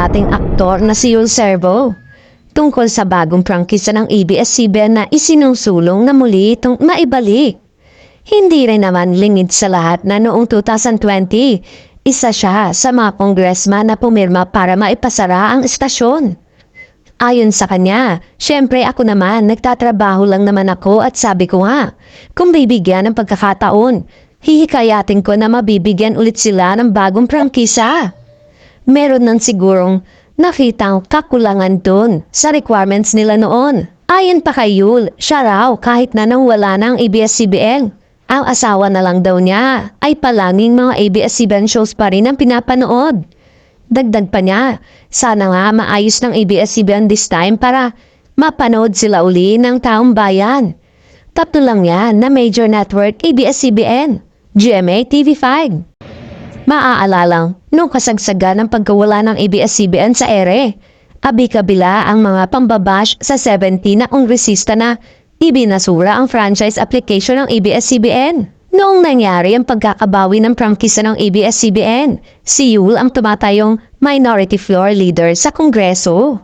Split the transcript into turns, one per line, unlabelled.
dating aktor na si Yul Servo tungkol sa bagong prangkisa ng ABS-CBN na isinusulong na muli itong maibalik. Hindi rin naman lingid sa lahat na noong 2020, isa siya sa mga congressman na pumirma para maipasara ang istasyon. Ayon sa kanya, syempre ako naman, nagtatrabaho lang naman ako at sabi ko nga, kung bibigyan ng pagkakataon, hihikayatin ko na mabibigyan ulit sila ng bagong prangkisa. Meron nang sigurong nakitang kakulangan dun sa requirements nila noon. Ayon pa kay Yul, siya raw kahit na nawala ng ABS-CBN. Ang asawa na lang daw niya ay palaging mga ABS-CBN shows pa rin ang pinapanood. Dagdag pa niya, sana nga maayos ng ABS-CBN this time para mapanood sila uli ng taong bayan. Tatlo lang yan na major network ABS-CBN, GMA TV5. Maaalalang, nung kasagsagan ng pagkawala ng ABS-CBN sa ere, abi-kabila ang mga pambabash sa 70 na kongresista na ibinasura ang franchise application ng ABS-CBN. Noong nangyari ang pagkakabawi ng prangkisa ng ABS-CBN, si Yul ang tumatayong minority floor leader sa Kongreso.